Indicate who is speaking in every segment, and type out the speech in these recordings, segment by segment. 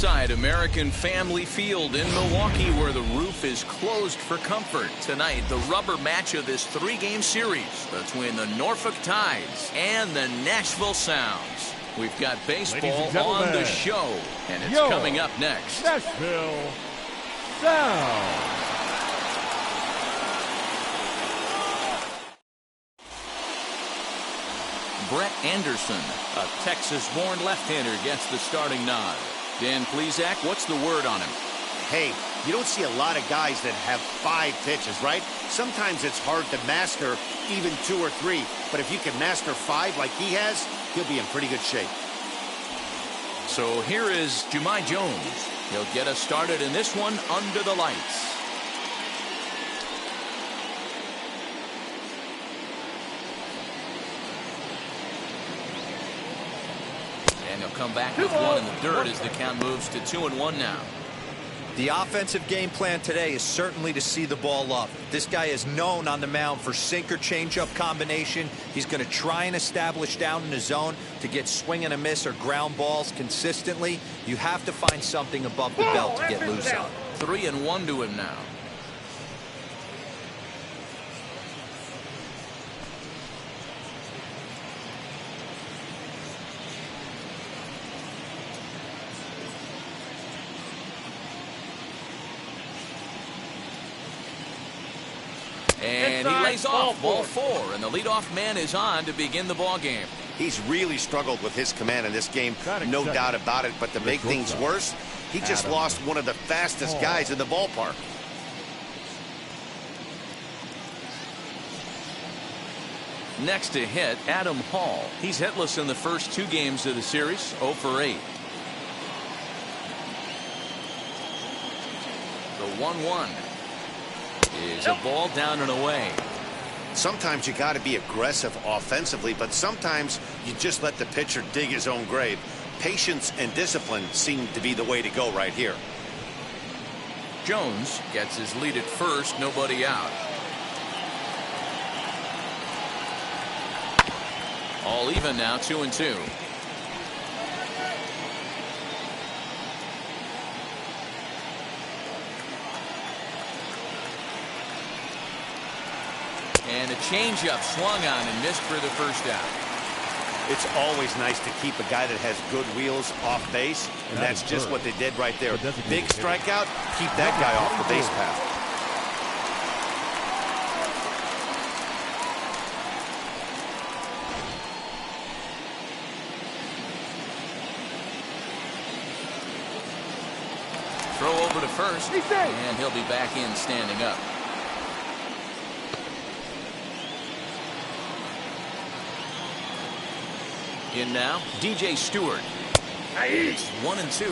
Speaker 1: inside American Family Field in Milwaukee, where the roof is closed for comfort. Tonight, the rubber match of this 3-game series between the Norfolk Tides and the Nashville Sounds. We've got baseball on the show, and it's coming up next.
Speaker 2: Nashville Sounds.
Speaker 1: Brett Anderson, a Texas-born left-hander, gets the starting nod. Dan Plesac, what's the word on him?
Speaker 3: Hey, you don't see a lot of guys that have 5 pitches, right? Sometimes it's hard to master even 2 or 3. But if you can master 5 like he has, he'll be in pretty good shape.
Speaker 1: So here is Jahmai Jones. He'll get us started in this one under the lights. And he'll come back with 1 in the dirt as the count moves to 2-1 now.
Speaker 4: The offensive game plan today is certainly to see the ball up. This guy is known on the mound for sinker changeup combination. He's going to try and establish down in the zone to get swing and a miss or ground balls consistently. You have to find something above the belt to get loose on.
Speaker 1: 3-1 to him now. And he lays off ball 4, and the leadoff man is on to begin the ball game.
Speaker 3: He's really struggled with his command in this game, no doubt about it. But to make things worse, he just lost one of the fastest guys in the ballpark.
Speaker 1: Next to hit, Adam Hall. He's hitless in the first 2 games of the series, 0 for 8. The 1-1 is a ball down and away.
Speaker 3: Sometimes you got to be aggressive offensively, but sometimes you just let the pitcher dig his own grave. Patience and discipline seem to be the way to go right here.
Speaker 1: Jones gets his lead at first, nobody out. All even now, 2-2. And a changeup swung on and missed for the first out.
Speaker 3: It's always nice to keep a guy that has good wheels off base, and that's just what they did right there. Big strikeout, keep that guy off the base path.
Speaker 1: Throw over to first, and he'll be back in standing up. In now, DJ Stewart. It's 1-2.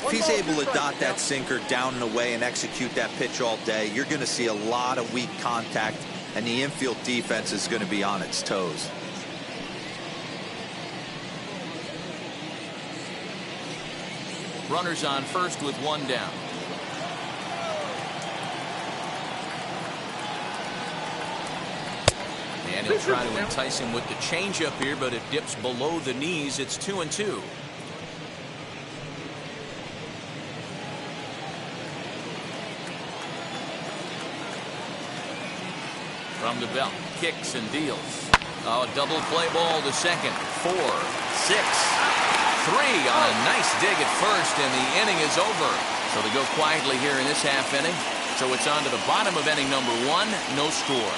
Speaker 4: If he's able to dot that sinker down and away and execute that pitch all day, you're going to see a lot of weak contact, and the infield defense is going to be on its toes.
Speaker 1: Runners on first with 1 down. And he'll try to entice him with the changeup here, but it dips below the knees. It's 2-2. From the belt, kicks and deals. Oh, double play ball to second. 4, 6, 3 on a nice dig at first, and the inning is over. So they go quietly here in this half inning. So it's on to the bottom of inning number 1, no score.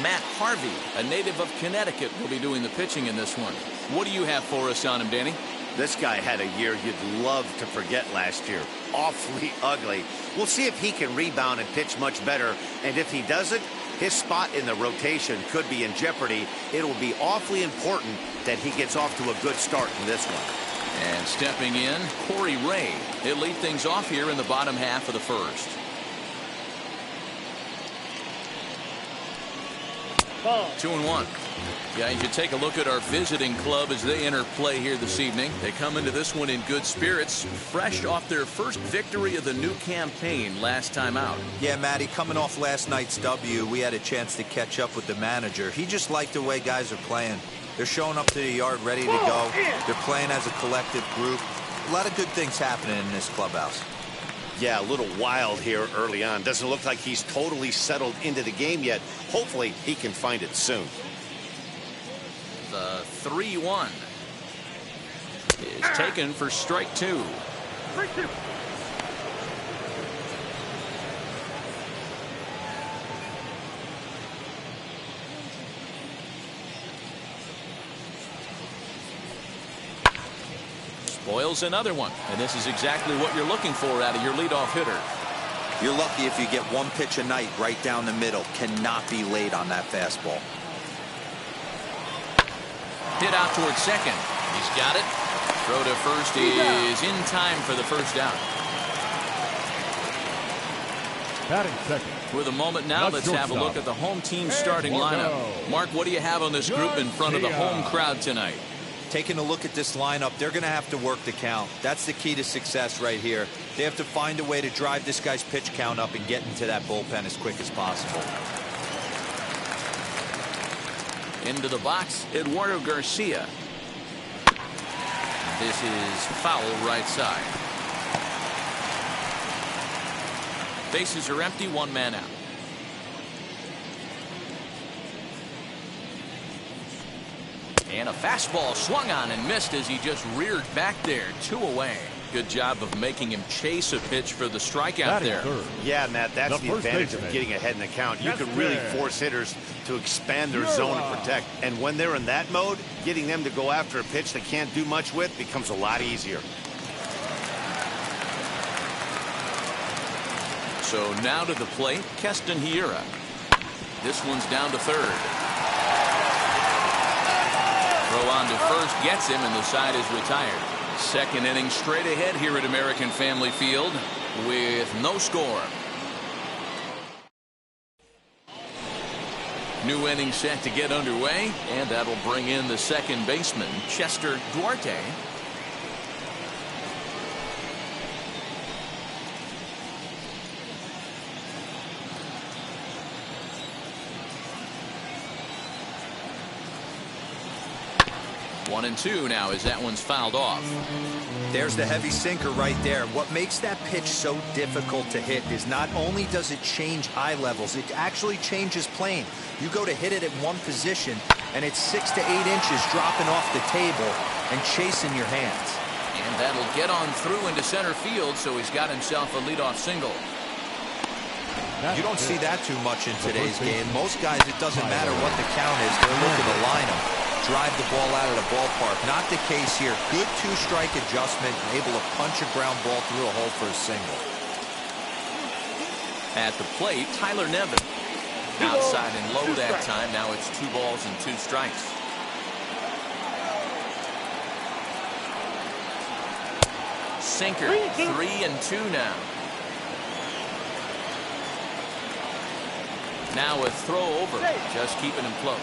Speaker 1: Matt Harvey, a native of Connecticut, will be doing the pitching in this one. What do you have for us on him, Danny?
Speaker 3: This guy had a year you'd love to forget last year. Awfully ugly. We'll see if he can rebound and pitch much better. And if he doesn't, his spot in the rotation could be in jeopardy. It will be awfully important that he gets off to a good start in this one.
Speaker 1: And stepping in, Corey Ray. He'll lead things off here in the bottom half of the first. 2-1. Yeah, you should take a look at our visiting club as they enter play here this evening. They come into this one in good spirits, fresh off their first victory of the new campaign last time out.
Speaker 4: Yeah, Matty, coming off last night's W, we had a chance to catch up with the manager. He just liked the way guys are playing. They're showing up to the yard ready to go. They're playing as a collective group. A lot of good things happening in this clubhouse.
Speaker 3: Yeah, a little wild here early on. Doesn't look like he's totally settled into the game yet. Hopefully, he can find it soon.
Speaker 1: The 3-1 is taken for strike 2. Spoils another one, and this is exactly what you're looking for out of your leadoff hitter.
Speaker 4: You're lucky if you get one pitch a night right down the middle. Cannot be late on that fastball.
Speaker 1: Hit out towards second. He's got it. Throw to first is in time for the first down.
Speaker 2: Batting second.
Speaker 1: With a moment now, let's have a look at the home team starting lineup. Mark, what do you have on this group in front of the home crowd tonight?
Speaker 4: Taking a look at this lineup, they're going to have to work the count. That's the key to success right here. They have to find a way to drive this guy's pitch count up and get into that bullpen as quick as possible.
Speaker 1: Into the box, Eduardo Garcia. This is foul right side. Bases are empty, one man out. And a fastball swung on and missed as he just reared back there. 2 away. Good job of making him chase a pitch for the strikeout there.
Speaker 3: Yeah, Matt, that's the advantage of getting ahead in the count. You can really force hitters to expand their zone and protect. And when they're in that mode, getting them to go after a pitch they can't do much with becomes a lot easier.
Speaker 1: So now to the plate, Keston Hiura. This one's down to third. Throw on to first gets him, and the side is retired. Second inning straight ahead here at American Family Field with no score. New inning set to get underway, and that'll bring in the second baseman, Chester Duarte. One and two now as that one's fouled off.
Speaker 4: There's the heavy sinker right there. What makes that pitch so difficult to hit is not only does it change eye levels, it actually changes plane. You go to hit it at one position, and it's 6 to 8 inches dropping off the table and chasing your hands.
Speaker 1: And that'll get on through into center field, so he's got himself a leadoff single.
Speaker 4: You don't see that too much in today's game. Most guys, it doesn't matter what the count is. They're looking to line them, drive the ball out of the ballpark. Not the case here. Good two-strike adjustment, able to punch a ground ball through a hole for a single.
Speaker 1: At the plate, Tyler Nevin. Outside and low that time. Now it's 2 balls and 2 strikes. Sinker, 3-2 now. Now a throw over, just keeping him close.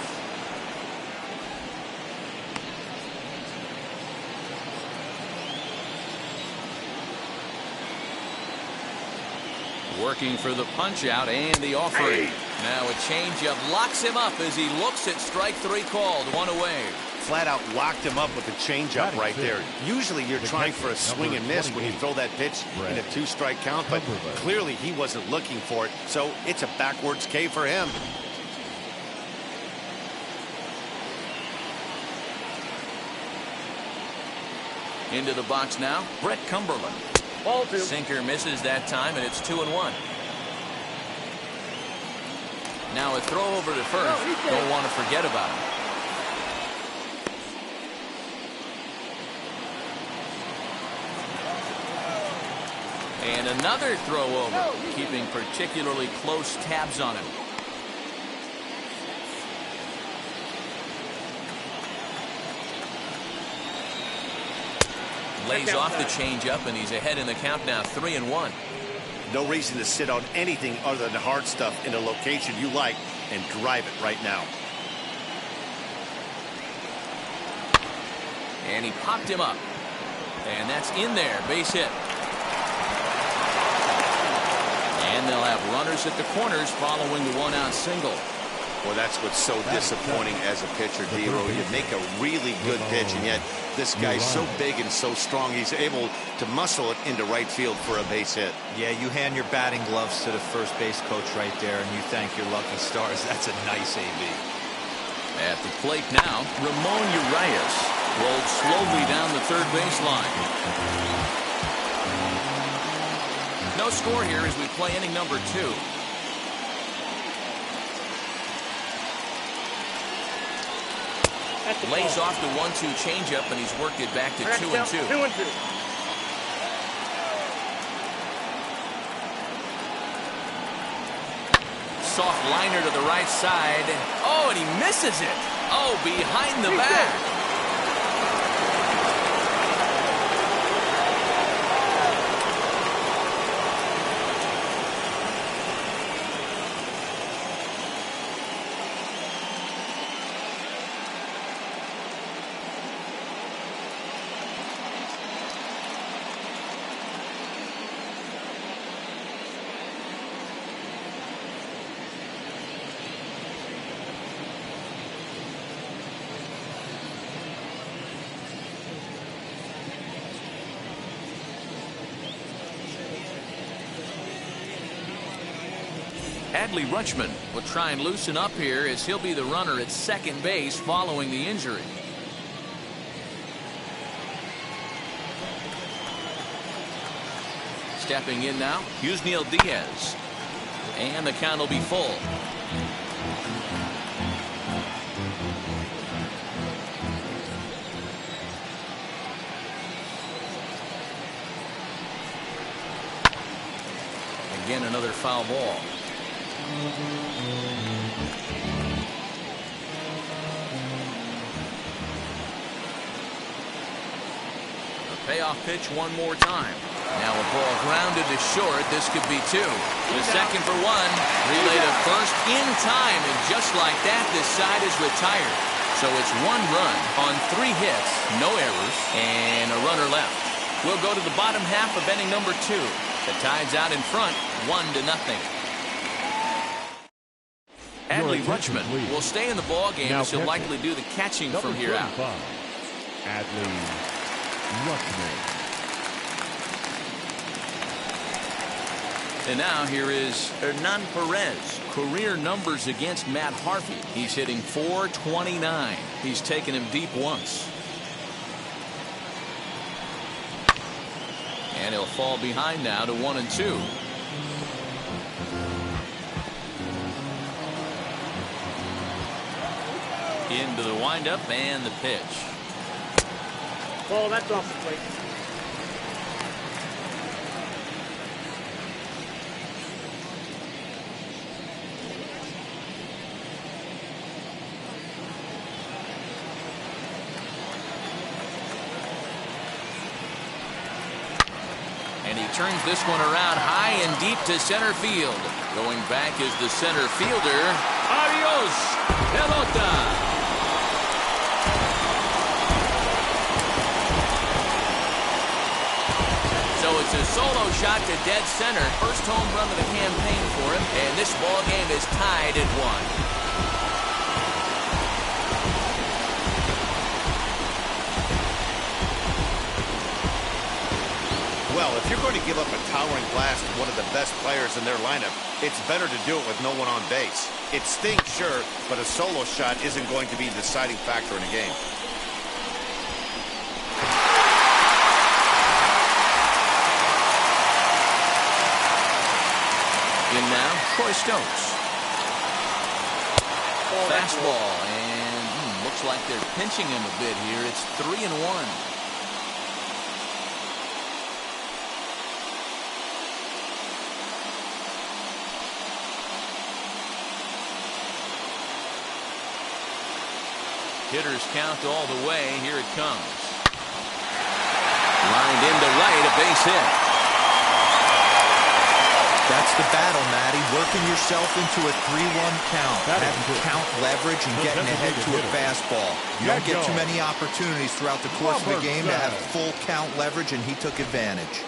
Speaker 1: Working for the punch out and the offering. Now a changeup locks him up as he looks at strike 3 called. 1 away.
Speaker 3: Flat out locked him up with a changeup right there. Usually you're trying for a swing and miss when you throw that pitch in a 2-strike count, but clearly he wasn't looking for it, so it's a backwards K for him.
Speaker 1: Into the box now, Brett Cumberland. Sinker misses that time, and it's 2-1. Now a throw over to first. Don't want to forget about him. And another throw over, keeping particularly close tabs on him. Lays off the changeup, and he's ahead in the count now, 3-1.
Speaker 3: No reason to sit on anything other than hard stuff in a location you like and drive it right now.
Speaker 1: And he popped him up. And that's in there, base hit. And they'll have runners at the corners following the 1-out single.
Speaker 3: Well, that's what's so disappointing as a pitcher, D-Row. You make a really good pitch, and yet this guy's so big and so strong, he's able to muscle it into right field for a base hit.
Speaker 4: Yeah, you hand your batting gloves to the first base coach right there, and you thank your lucky stars. That's a nice AB.
Speaker 1: At the plate now, Ramon Urias rolled slowly down the third baseline. No score here as we play inning number 2. Lays off the 1-2 changeup, and he's worked it back to 2-2.
Speaker 5: 2-2.
Speaker 1: Soft liner to the right side. Oh, and he misses it. Oh, behind the back. Adley Rutschman will try and loosen up here as he'll be the runner at second base following the injury. Stepping in now, Yusniel Diaz. And the count will be full. Again, another foul ball. Payoff pitch one more time. Now a ball grounded to short. This could be 2. The second for 1. Relay to first in time, and just like that, this side is retired. So it's 1 run on 3 hits, no errors, and a runner left. We'll go to the bottom half of inning number 2. The Tide's out in front, 1-0. Adley Rutschman will stay in the ball game as he'll likely do the catching from here out.
Speaker 2: Adley Rutschman.
Speaker 1: And now here is Hernan Perez. Career numbers against Matt Harvey. He's hitting .429. He's taken him deep once. And he'll fall behind now to 1-2. Into the windup and the pitch.
Speaker 5: Oh, that's off the plate.
Speaker 1: And he turns this one around high and deep to center field. Going back is the center fielder. Adios, pelota. So it's a solo shot to dead center. First home run of the campaign for him. And this ball game is tied at 1.
Speaker 3: Well, if you're going to give up a towering blast to one of the best players in their lineup, it's better to do it with no one on base. It stings, sure, but a solo shot isn't going to be the deciding factor in a game.
Speaker 1: In now, Troy Stokes. Fastball, and looks like they're pinching him a bit here. It's 3-1. Hitters count all the way. Here it comes. Lined into right, a base hit.
Speaker 4: That's the battle, Matty. Working yourself into a 3-1 count. Having count leverage and getting ahead to a fastball. You don't get too many opportunities throughout the course of the game to have full count leverage, and he took advantage.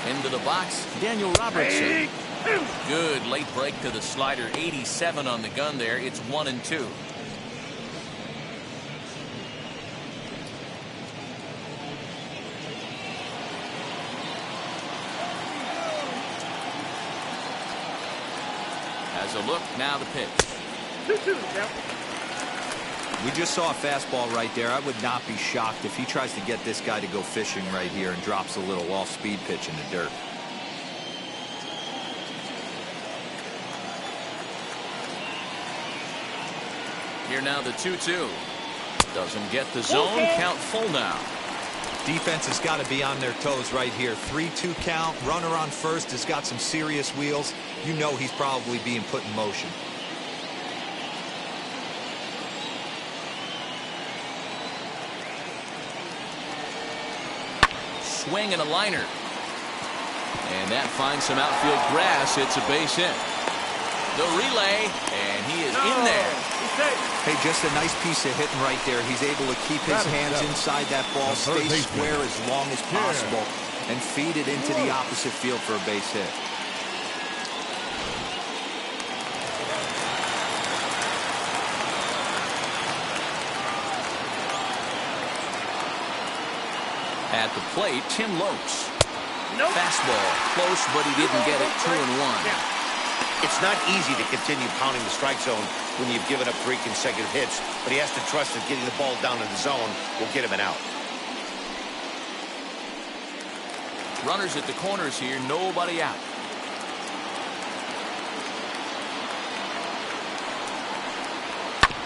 Speaker 1: Into the box, Daniel Robertson. Good late break to the slider. 87 on the gun there. It's 1-2. As a look, now the pitch.
Speaker 2: 2-2 now.
Speaker 4: We just saw a fastball right there. I would not be shocked if he tries to get this guy to go fishing right here and drops a little off-speed pitch in the dirt.
Speaker 1: Here now the 2-2. Doesn't get the zone. Count full now.
Speaker 4: Defense has got to be on their toes right here. 3-2 count. Runner on first has got some serious wheels. You know he's probably being put in motion.
Speaker 1: Swing and a liner. And that finds some outfield grass. It's a base hit. The relay, and he is in there.
Speaker 4: Hey, just a nice piece of hitting right there. He's able to keep his hands inside that ball, stay square as long as possible, and feed it into the opposite field for a base hit.
Speaker 1: At the plate, Tim Lokes. Fastball, close, but he didn't get it. 2-1.
Speaker 3: It's not easy to continue pounding the strike zone when you've given up 3 consecutive hits, but he has to trust that getting the ball down in the zone will get him an out.
Speaker 1: Runners at the corners here, nobody out.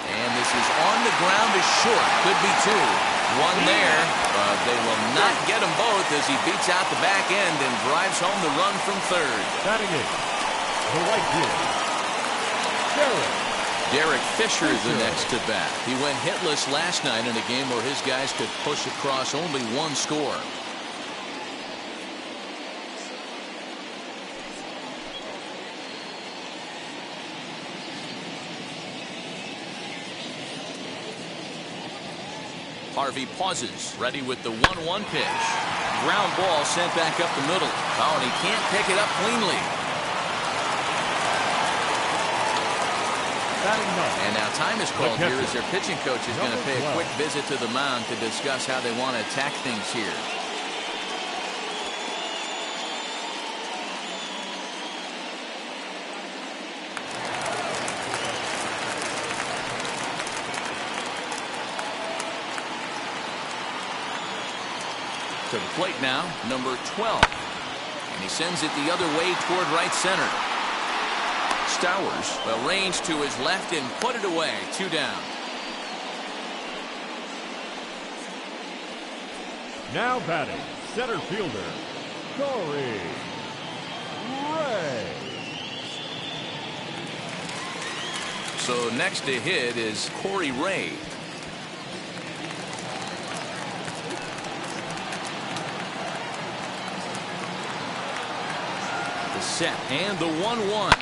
Speaker 1: And this is on the ground is short. Could be 2. 1 there, but they will not get them both as he beats out the back end and drives home the run from third.
Speaker 2: Batting it, the right field,
Speaker 1: Derek Fisher is the next to bat. He went hitless last night in a game where his guys could push across only 1 score. Harvey pauses, ready with the 1-1 pitch. Ground ball sent back up the middle. Oh, and he can't pick it up cleanly. And now time is called here as their pitching coach is going to pay a quick visit to the mound to discuss how they want to attack things here. To the plate now, number 12. And he sends it the other way toward right center. Stowers, well, range to his left and put it away. 2 down.
Speaker 2: now batting, center fielder, Corey Ray.
Speaker 1: So next to hit is Corey Ray. The set and the 1-1.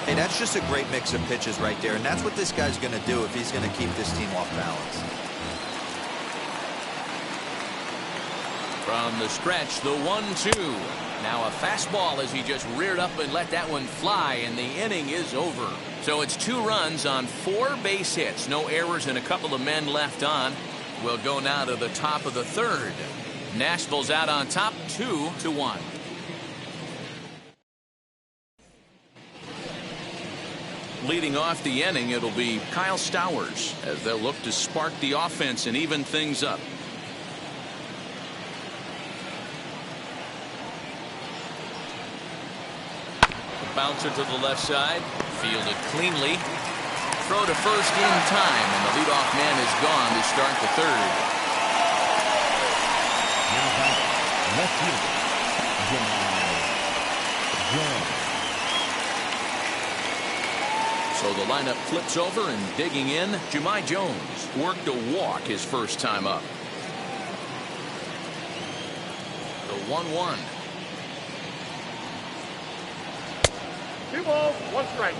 Speaker 4: Hey, that's just a great mix of pitches right there, and that's what this guy's going to do if he's going to keep this team off balance.
Speaker 1: From the stretch, the 1-2. Now a fastball as he just reared up and let that one fly, and the inning is over. So it's 2 runs on 4 base hits. No errors and a couple of men left on. We'll go now to the top of the 3rd. Nashville's out on top, 2-1. Leading off the inning, it'll be Kyle Stowers as they'll look to spark the offense and even things up. Bouncer to the left side, fielded cleanly. Throw to first in time, and the leadoff man is gone to start the 3rd.
Speaker 2: Now back, left fielder, Jones.
Speaker 1: So the lineup flips over, and digging in, Jahmai Jones worked a walk his first time up. The 1-1.
Speaker 2: 2 balls, 1 strike.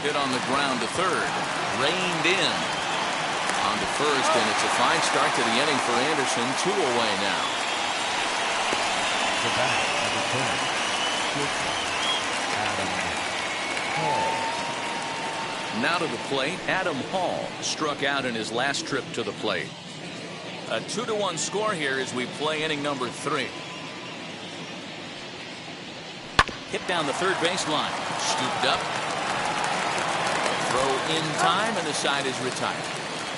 Speaker 1: Hit on the ground to third. Reined in. On to first, and it's a fine start to the inning for Anderson. 2 away now.
Speaker 2: The bat, number 10, Adam Hall.
Speaker 1: Now to the plate, Adam Hall struck out in his last trip to the plate. A 2-1 score here as we play inning number 3. Hit down the third baseline. Scooped up. Throw in time, and the side is retired.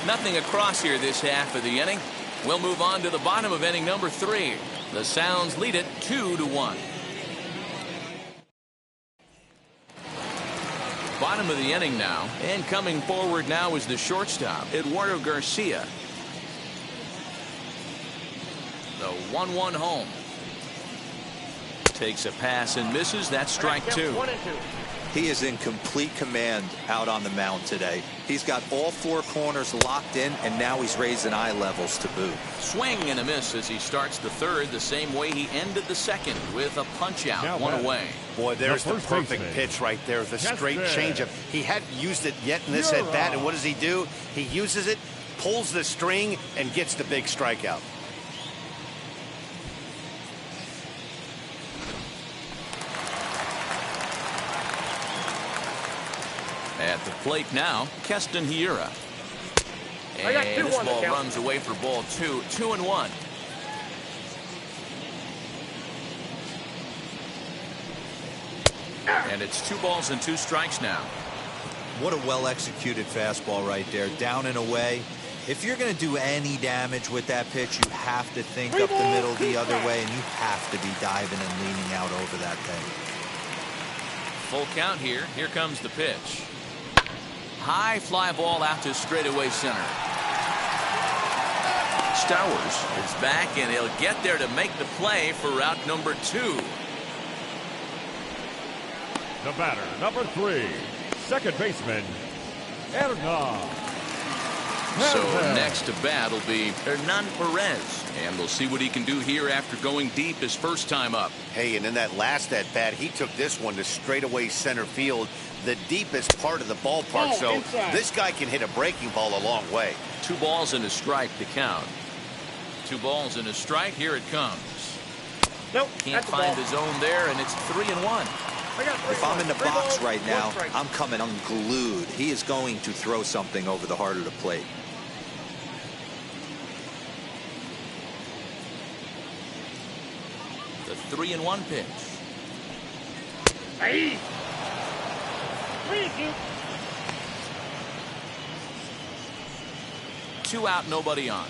Speaker 1: Nothing across here this half of the inning. We'll move on to the bottom of inning number 3. The Sounds lead it 2-1. Bottom of the inning now, and coming forward now is the shortstop, Eduardo Garcia. The 1-1 home. Takes a pass and misses. That's strike 2.
Speaker 4: He is in complete command out on the mound today. He's got all 4 corners locked in, and now he's raising eye levels to boot.
Speaker 1: Swing and a miss as he starts the third, the same way he ended the second, with a punch out. 1 away.
Speaker 3: Boy, there's the perfect
Speaker 2: baseman.
Speaker 3: pitch right there. The straight changeup. He hadn't used it yet in this at bat, and what does he do? He uses it, pulls the string, and gets the big strikeout.
Speaker 1: At the plate now, Keston Hiura. And this ball runs away for ball 2. 2-1. And it's 2 balls and 2 strikes now.
Speaker 4: What a well-executed fastball right there, down and away. If you're going to do any damage with that pitch, you have to think up the middle the other way, and you have to be diving and leaning out over that thing.
Speaker 1: Full count here. Here comes the pitch. High fly ball out to straightaway center. Stowers is back, and he'll get there to make the play for route number 2.
Speaker 2: The batter, number 3, second baseman, Hernan.
Speaker 1: So next to bat will be Hernan Perez, and we'll see what he can do here after going deep his first time up.
Speaker 3: Hey, and in that last at bat, he took this one to straightaway center field, the deepest part of the ballpark. So this guy can hit a breaking ball a long way.
Speaker 1: 2 balls and a strike to count. 2 balls and a strike. Here it comes.
Speaker 2: Nope.
Speaker 1: Can't find the zone there, and it's 3-1.
Speaker 4: If I'm in the box right now, I'm coming unglued. He is going to throw something over the heart of the plate.
Speaker 1: The 3-1 pitch.
Speaker 2: Hey.
Speaker 1: 2 out, nobody on.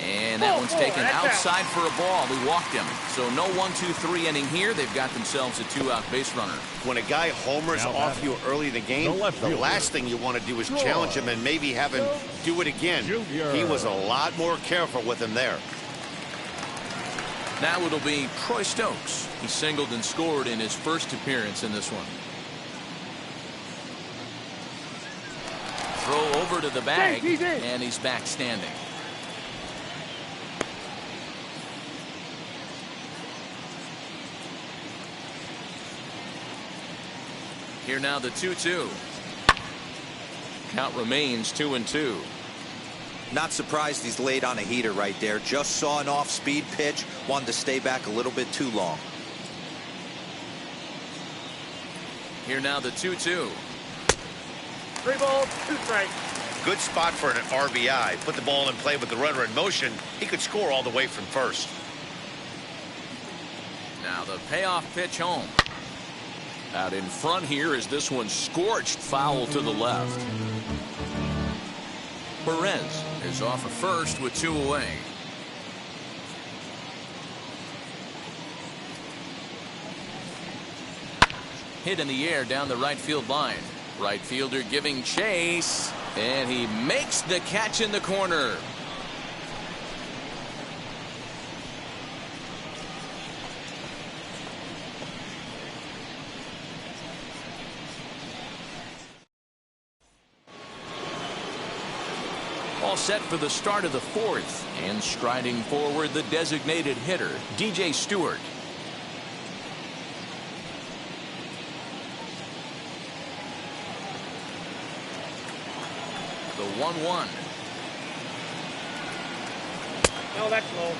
Speaker 1: And that one's taken outside for a ball. We walked him. So no 1-2-3 inning here. They've got themselves a 2-out base runner.
Speaker 3: When a guy homers off you early in the game, the last thing you want to do is challenge him and maybe have him do it again. He was a lot more careful with him there.
Speaker 1: Now it'll be Troy Stokes. He singled and scored in his first appearance in this one. Throw over to the bag, and he's back standing. Here now the 2-2. Count remains 2-2.
Speaker 4: Not surprised he's laid on a heater right there. Just saw an off-speed pitch. Wanted to stay back a little bit too long.
Speaker 1: Here now the 2-2.
Speaker 2: 3 balls, 2 strikes.
Speaker 3: Good spot for an RBI. Put the ball in play with the runner in motion. He could score all the way from first.
Speaker 1: Now the payoff pitch home. Out in front here is this one scorched foul to the left. Perez is off of first with 2 away. Hit in the air down the right field line. Right fielder giving chase, and he makes the catch in the corner. All set for the start of the 4th, and striding forward the designated hitter, DJ Stewart. The 1-1.
Speaker 2: No, that's low.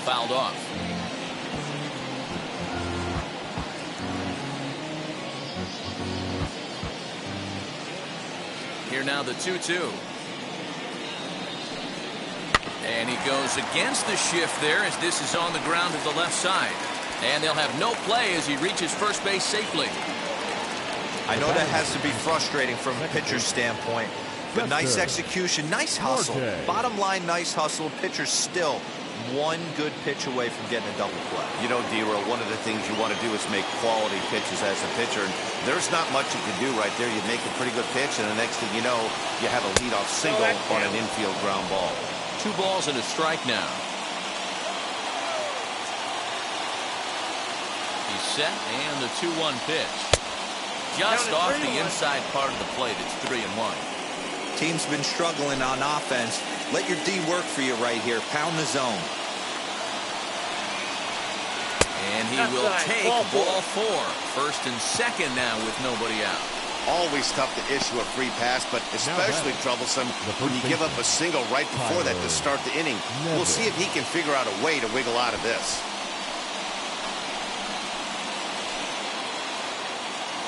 Speaker 1: Fouled off. Here now the 2-2. And he goes against the shift there as this is on the ground to the left side. And they'll have no play as he reaches first base safely.
Speaker 4: I know that has to be frustrating from a pitcher's standpoint, but nice execution, nice hustle. Bottom line, nice hustle. Pitcher's still one good pitch away from getting a double play.
Speaker 3: You know, D-Roll, one of the things you want to do is make quality pitches as a pitcher. And there's not much you can do right there. You make a pretty good pitch, and the next thing you know, you have a leadoff single on an infield ground ball.
Speaker 1: 2 balls and a strike now. He's set, and the 2-1 pitch. Just off the inside part of the plate. It's 3-1.
Speaker 4: Team's been struggling on offense. Let your D work for you right here. Pound the zone.
Speaker 1: And he will take ball 4. First and second now with nobody out.
Speaker 3: Always tough to issue a free pass, but especially troublesome when you give up a single right before that to start the inning. We'll see if he can figure out a way to wiggle out of this.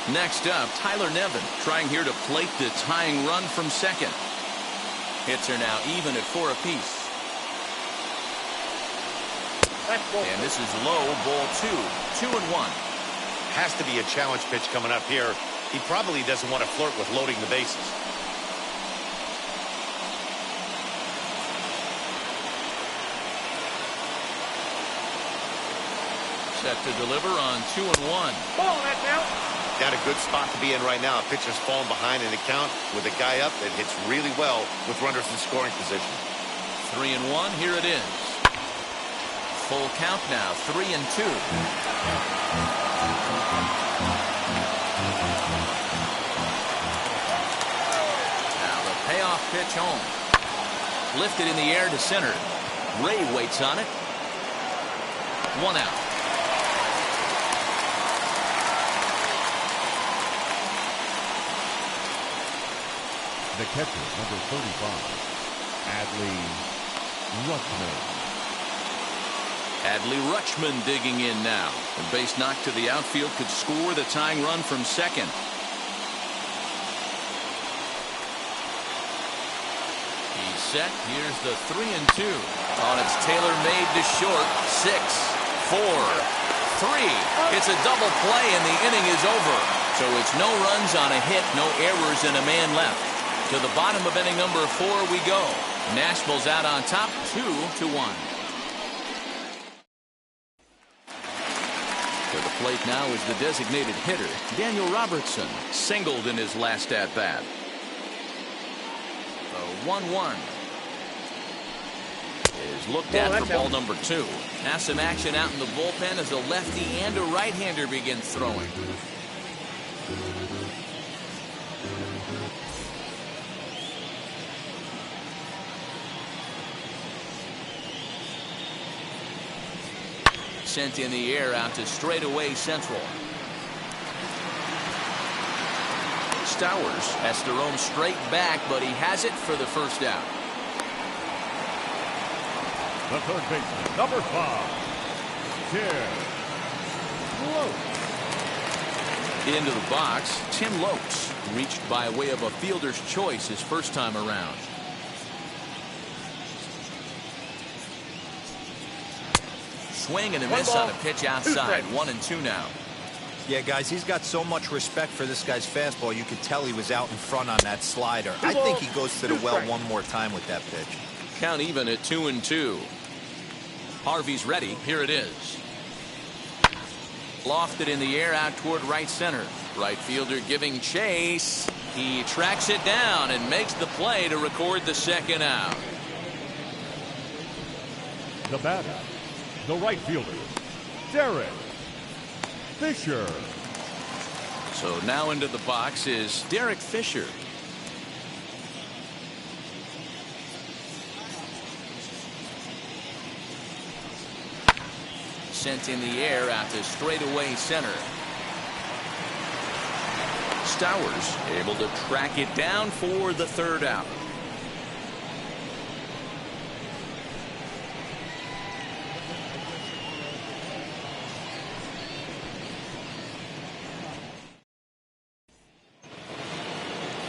Speaker 1: Next up, Tyler Nevin trying here to plate the tying run from second. Hits are now even at 4 apiece. And this is low, ball 2. 2-1.
Speaker 3: Has to be a challenge pitch coming up here. He probably doesn't want to flirt with loading the bases.
Speaker 1: Set to deliver on 2-1.
Speaker 2: Ball, that's out.
Speaker 3: Got a good spot to be in right now. A pitcher's falling behind in the count with a guy up that hits really well with runners in scoring position.
Speaker 1: 3-1. Here it is. Full count now. 3-2. Now the payoff pitch home. Lifted in the air to center. Ray waits on it. 1 out.
Speaker 2: The catcher, number 35, Adley Rutschman.
Speaker 1: Adley Rutschman digging in now. The base knock to the outfield could score the tying run from second. He's set. Here's the 3-2. On its tailor-made to short. 6, 4, 3. It's a double play and the inning is over. So it's no runs on a hit, no errors, and a man left. To the bottom of inning number 4 we go. Nashville's out on top, 2-1. To the plate now is the designated hitter, Daniel Robertson, singled in his last at-bat. The 1-1 is looked at for ball number 2. Now some action out in the bullpen as a lefty and a right-hander begins throwing. Sent in the air out to straightaway central. Stowers has to roam straight back, but he has it for the first out.
Speaker 2: The third baseman, number 5, Tim Lopes.
Speaker 1: Into the box, Tim Lopes reached by way of a fielder's choice his first time around. Swing and a miss on a pitch outside. 1-2 now.
Speaker 4: Yeah, guys, he's got so much respect for this guy's fastball. You could tell he was out in front on that slider. I think he goes to the well one more time with that pitch.
Speaker 1: Count even at 2-2. Harvey's ready. Here it is. Lofted in the air out toward right center. Right fielder giving chase. He tracks it down and makes the play to record the second out.
Speaker 2: The batter, the right fielder, Derek Fisher.
Speaker 1: So now into the box is Derek Fisher. sent in the air out to straightaway center. Stowers able to track it down for the third out.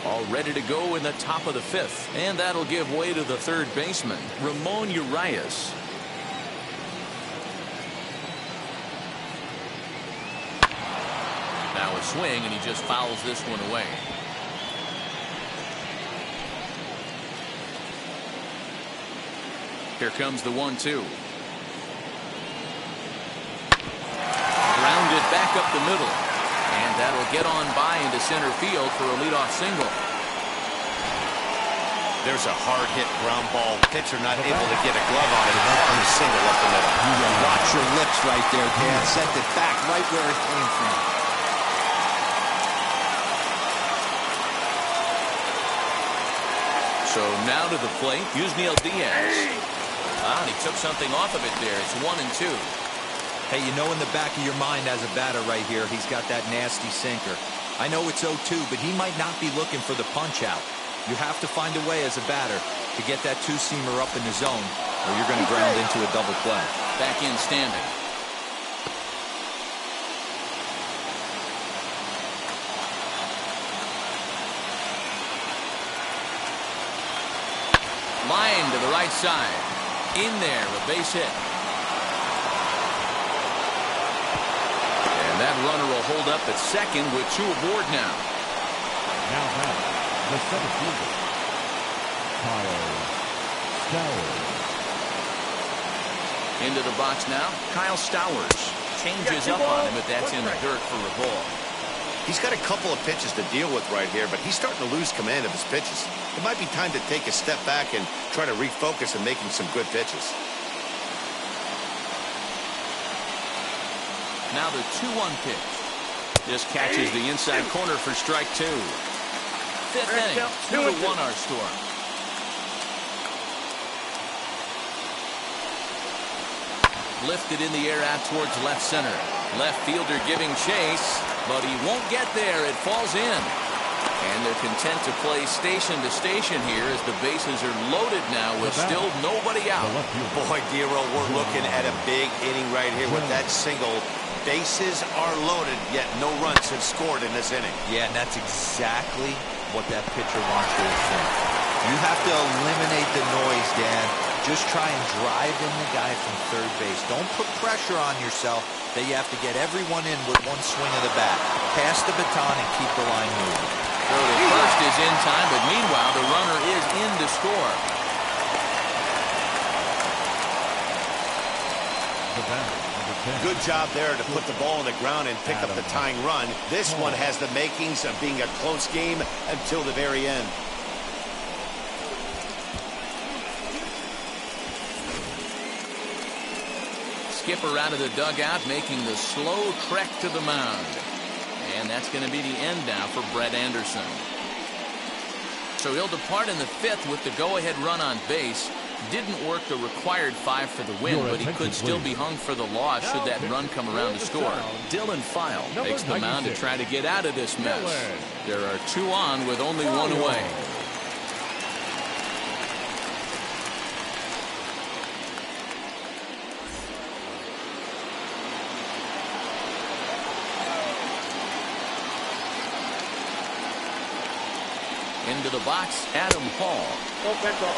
Speaker 1: All ready to go in the top of the fifth, and that'll give way to the third baseman, Ramon Urias. Now a swing, and he just fouls this one away. Here comes the 1-2. Grounded back up the middle. And that'll get on by into center field for a leadoff single.
Speaker 3: There's a hard-hit ground ball. Pitcher not able to get a glove on it on a single up the middle.
Speaker 4: You watch your lips right there, Dan. Sent it back right where it came from.
Speaker 1: So now to the plate, Yusniel Diaz. And he took something off of it there. It's 1-2.
Speaker 4: Hey, you know in the back of your mind as a batter right here, he's got that nasty sinker. I know it's 0-2, but he might not be looking for the punch out. You have to find a way as a batter to get that two-seamer up in the zone, or you're going to ground into a double play.
Speaker 1: Back in standing. Line to the right side. In there, a base hit. And that runner will hold up at second with two aboard now.
Speaker 2: Now back, the center fielder, Kyle Stowers.
Speaker 1: Into the box now, Kyle Stowers. Changes up on him, but that's in the dirt for a ball.
Speaker 3: He's got a couple of pitches to deal with right here, but he's starting to lose command of his pitches. It might be time to take a step back and try to refocus on making some good pitches.
Speaker 1: Now the 2-1 pitch. Just catches the inside corner for strike two. Fifth inning, 2-1 our score. Lifted in the air out towards left center. Left fielder giving chase, but he won't get there. It falls in. And they're content to play station to station here as the bases are loaded now with still nobody out.
Speaker 3: Boy, Dero, we're looking at a big inning right here with that single. Bases are loaded, yet no runs have scored in this inning.
Speaker 4: Yeah, and that's exactly what that pitcher wants you to think. You have to eliminate the noise, Dan. Just try and drive in the guy from third base. Don't put pressure on yourself that you have to get everyone in with one swing of the bat. Pass the baton and keep the line moving.
Speaker 1: So the first is in time, but meanwhile the runner is in to score.
Speaker 3: Good job there to put the ball on the ground and pick up the tying run. This one has the makings of being a close game until the very end.
Speaker 1: Skipper out of the dugout making the slow trek to the mound. And that's going to be the end now for Brett Anderson. So he'll depart in the fifth with the go-ahead run on base. Didn't work the required 5 for the win, but he could still be hung for the loss should that run come around to score. Dylan File takes the mound to try to get out of this mess. There are 2 on with only 1 away. Into the box, Adam Hall.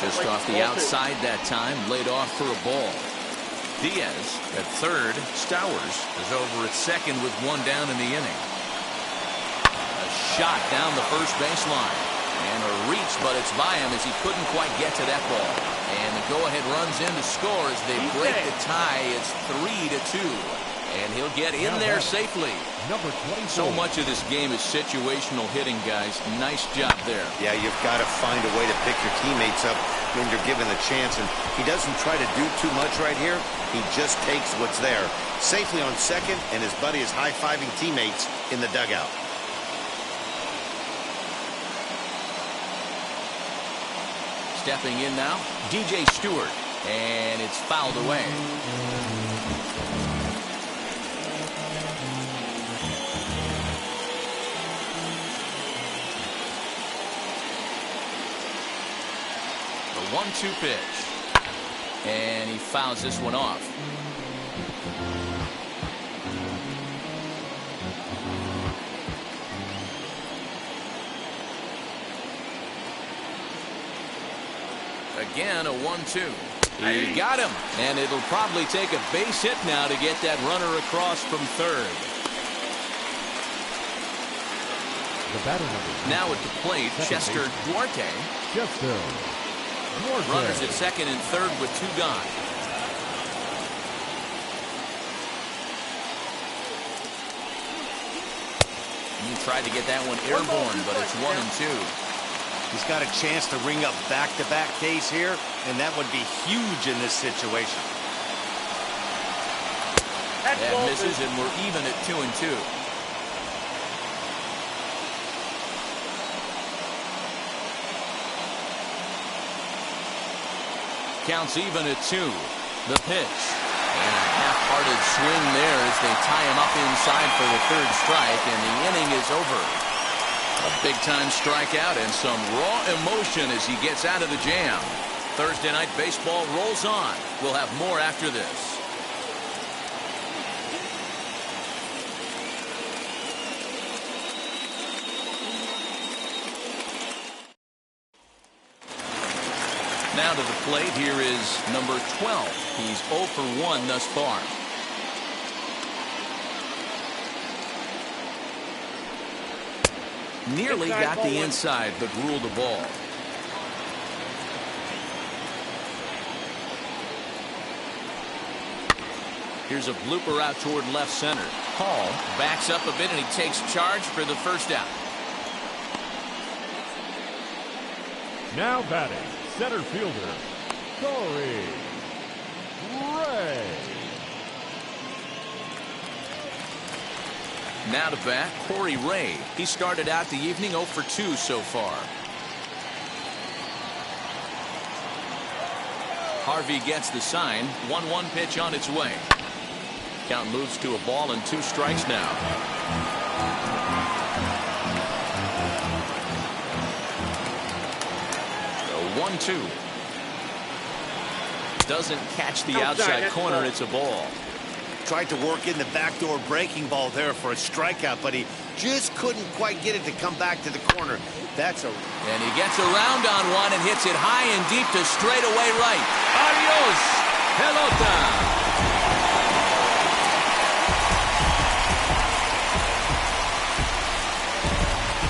Speaker 1: Just off the outside that time, laid off for a ball. Diaz at third. Stowers is over at second with 1 down in the inning. A shot down the first baseline. And a reach, but it's by him as he couldn't quite get to that ball. And the go-ahead runs in to score as they break the tie. It's 3-2. And he'll get in there safely.
Speaker 2: Number 24.
Speaker 1: So much of this game is situational hitting, guys. Nice job there.
Speaker 3: Yeah, you've got to find a way to pick your teammates up when you're given the chance. And he doesn't try to do too much right here. He just takes what's there. Safely on second, and his buddy is high-fiving teammates in the dugout.
Speaker 1: Stepping in now, DJ Stewart. And it's fouled away. 1-2 pitch. And he fouls this one off. Again, a 1-2. He got him, and it'll probably take a base hit now to get that runner across from third.
Speaker 2: The batter number.
Speaker 1: Now at the plate, Chester Duarte.
Speaker 2: Chester Duarte.
Speaker 1: Runners at second and third with 2 gone. He tried to get that one airborne, but it's 1-2.
Speaker 3: He's got a chance to ring up back-to-back Ks here, and that would be huge in this situation.
Speaker 1: That misses, and we're even at 2-2. Counts even at 2. The pitch. And a half-hearted swing there as they tie him up inside for the 3rd strike, and the inning is over. A big-time strikeout and some raw emotion as he gets out of the jam. Thursday Night Baseball rolls on. We'll have more after this. Now to the plate, here is number 12. He's 0 for 1 thus far. Nearly got the inside, but ruled the ball. Here's a blooper out toward left center. Hall backs up a bit, and he takes charge for the first out.
Speaker 2: Now batting, center fielder, Corey Ray.
Speaker 1: Now to bat, Corey Ray. He started out the evening 0 for 2 so far. Harvey gets the sign. 1-1 pitch on its way. Count moves to a ball and 2 strikes now. The 1-2. Doesn't catch the outside corner. It's a ball.
Speaker 3: Tried to work in the backdoor breaking ball there for a strikeout, but he just couldn't quite get it to come back to the corner.
Speaker 1: And he gets around on one and hits it high and deep to straightaway right. Adios, pelota.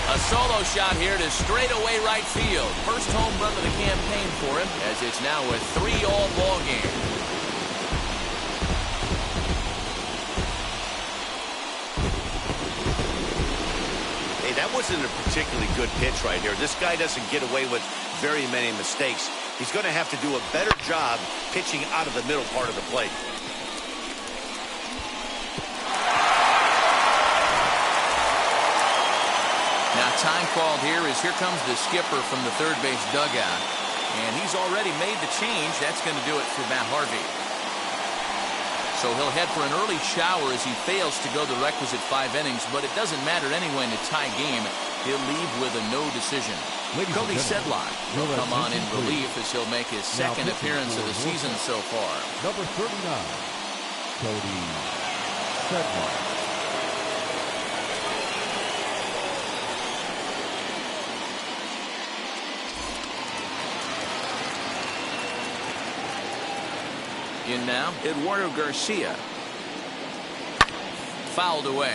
Speaker 1: A solo shot here to straightaway right field. First home run of the campaign for him, as it's now a 3-all ball game.
Speaker 3: That wasn't a particularly good pitch right here. This guy doesn't get away with very many mistakes. He's going to have to do a better job pitching out of the middle part of the plate.
Speaker 1: Now time called here comes the skipper from the third base dugout. And he's already made the change. That's going to do it for Matt Harvey. So he'll head for an early shower as he fails to go the requisite 5 innings, but it doesn't matter anyway in a tie game. He'll leave with a no decision. Cody Sedlock will come on in relief as he'll make his second appearance of the season so far.
Speaker 2: Number 39, Cody Sedlock.
Speaker 1: In now, Eduardo Garcia. Fouled away.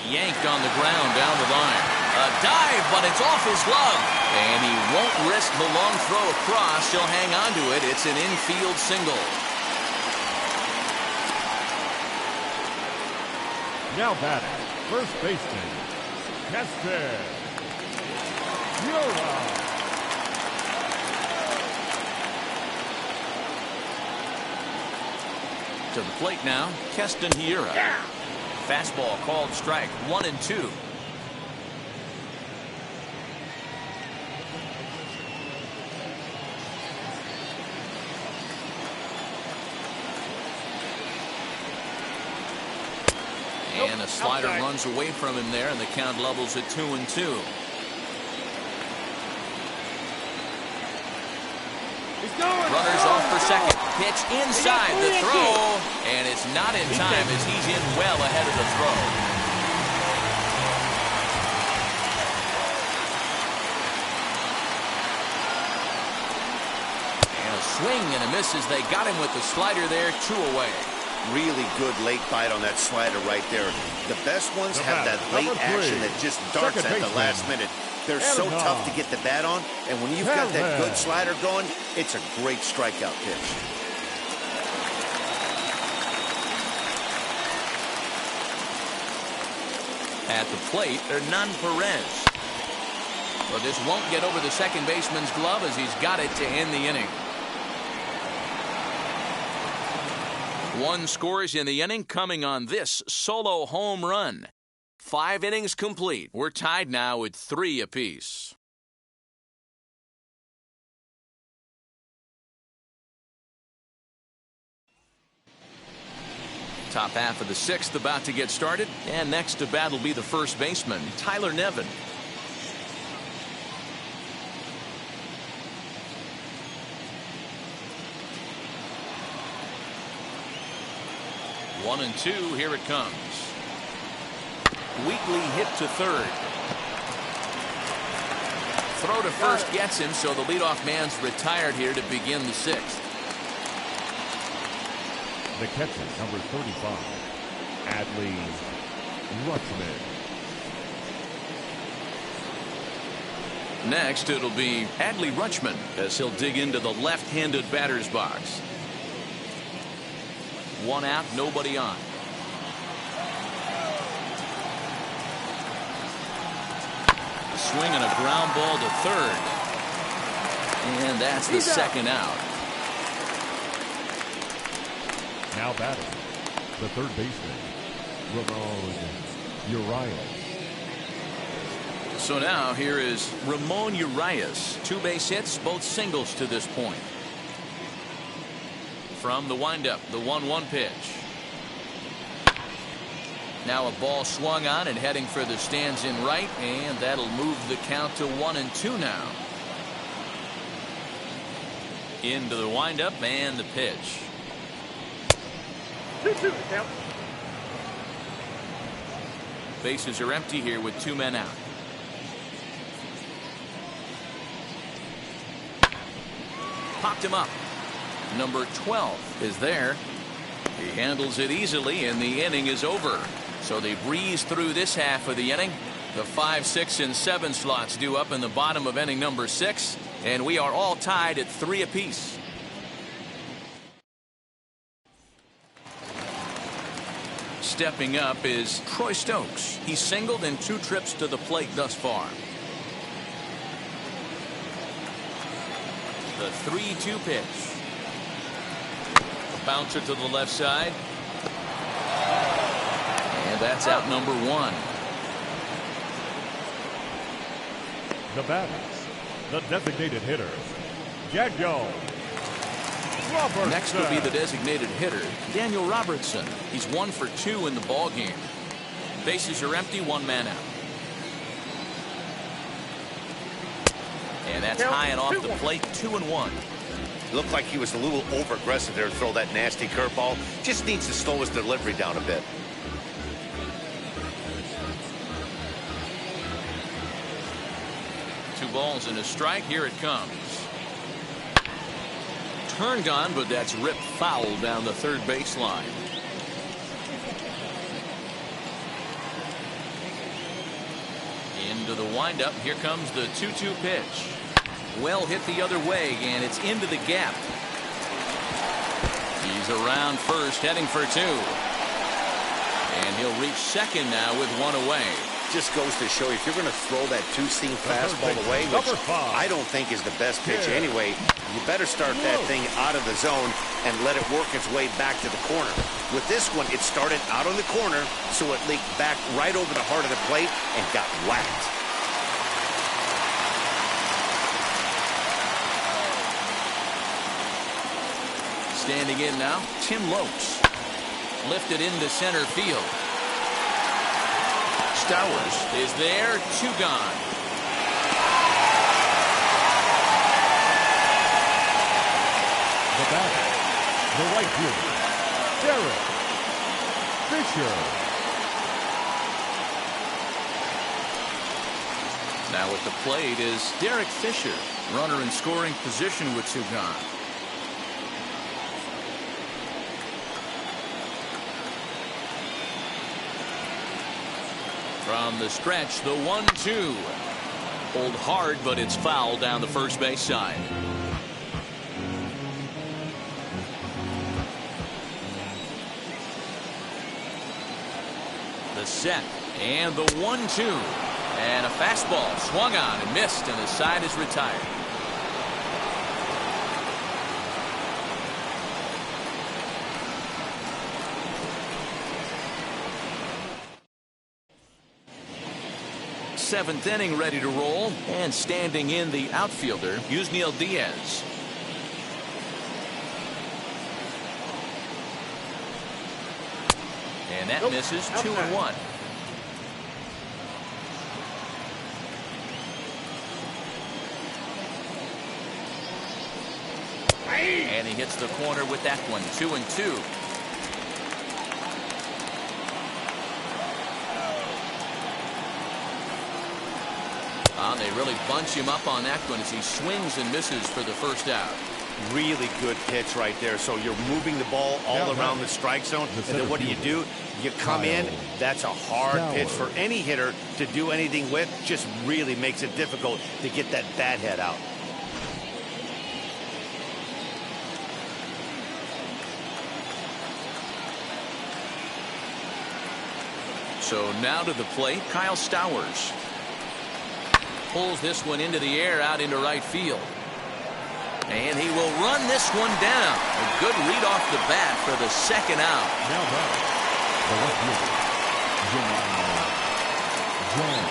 Speaker 1: Yanked on the ground down the line. A dive, but it's off his glove. And he won't risk the long throw across. He'll hang on to it. It's an infield single.
Speaker 2: Now batting, first baseman, Chester Jr.
Speaker 1: To the plate now, Keston Hiura. Fastball called strike, 1-2. And a slider runs away from him there, and the count levels at 2-2. Runners off for second. Pitch inside the throw, and it's not in time as he's in well ahead of the throw. And a swing and a miss as they got him with the slider there, 2 away.
Speaker 3: Really good late bite on that slider right there. The best ones have that late action that just darts at the last minute. They're so tough to get the bat on, and when you've got that good slider going, it's a great strikeout pitch.
Speaker 1: At the plate, Hernan Perez. But this won't get over the second baseman's glove as he's got it to end the inning. 1 scores in the inning coming on this solo home run. 5 innings complete. We're tied now at 3 apiece. Top half of the 6th about to get started. And next to bat will be the first baseman, Tyler Nevin. One and 2, here it comes. Weakly hit to third. Throw to first gets him, so the leadoff man's retired here to begin the 6th.
Speaker 2: The catcher, number 35, Adley Rutschman.
Speaker 1: Next, it'll be Adley Rutschman as he'll dig into the left-handed batter's box. 1 out, nobody on. A swing and a ground ball to third. And that's the second out.
Speaker 2: Now batting, the third baseman, Ramon Urias.
Speaker 1: So now here is Ramon Urias. 2 base hits, both singles to this point. From the windup, the 1-1 pitch. Now a ball swung on and heading for the stands in right, and that'll move the count to 1-2 now. Into the windup and the pitch.
Speaker 5: 2-2 count.
Speaker 1: Bases are empty here with 2 men out. Popped him up. Number 12 is there. He handles it easily, and the inning is over. So they breeze through this half of the inning. The 5, 6, and 7 slots due up in the bottom of inning number 6, and we are all tied at 3 apiece. Stepping up is Troy Stokes. He's singled in 2 trips to the plate thus far. The 3-2 pitch. Bouncer to the left side. And that's out number 1.
Speaker 2: The batters, the designated hitters, Daniel Robertson.
Speaker 1: Next will be the designated hitter, Daniel Robertson. He's 1 for 2 in the ball game. Bases are empty, 1 man out. And that's high and off the plate, 2-1.
Speaker 3: Looked like he was a little over-aggressive there to throw that nasty curveball. Just needs to slow his delivery down a bit.
Speaker 1: Two balls and a strike. Here it comes. Turned on, but that's ripped foul down the third baseline. Into the windup. Here comes the 2-2 pitch. Well hit the other way, and it's into the gap. He's around first, heading for 2. And he'll reach second now with 1 away.
Speaker 3: Just goes to show you, if you're going to throw that 2-seam fastball away, which I don't think is the best pitch anyway, you better start that thing out of the zone and let it work its way back to the corner. With this one, it started out on the corner, so it leaked back right over the heart of the plate and got whacked. Standing in now, Tim Lopes. Lifted into center field.
Speaker 1: Stowers is there, 2 gone.
Speaker 2: The batter, the right fielder, Derek Fisher.
Speaker 1: Now at the plate is Derek Fisher. Runner in scoring position with 2 gone. From the stretch, the 1-2. Pulled hard, but it's foul down the first base side. The set and the 1-2. And a fastball swung on and missed, and the side is retired. Seventh inning ready to roll, and standing in the outfielder, Yusniel Diaz. And that misses 2-1. And he hits the corner with that one, 2-2. They really bunch him up on that one as he swings and misses for the first out.
Speaker 3: Really good pitch right there. So you're moving the ball all around the strike zone, and then what do? You come in. That's a hard pitch for any hitter to do anything with. Just really makes it difficult to get that bat head out.
Speaker 1: So now to the plate, Kyle Stowers. Pulls this one into the air out into right field. And he will run this one down. A good lead off the bat for the second out.
Speaker 2: Now back, the left fielder, Jahmai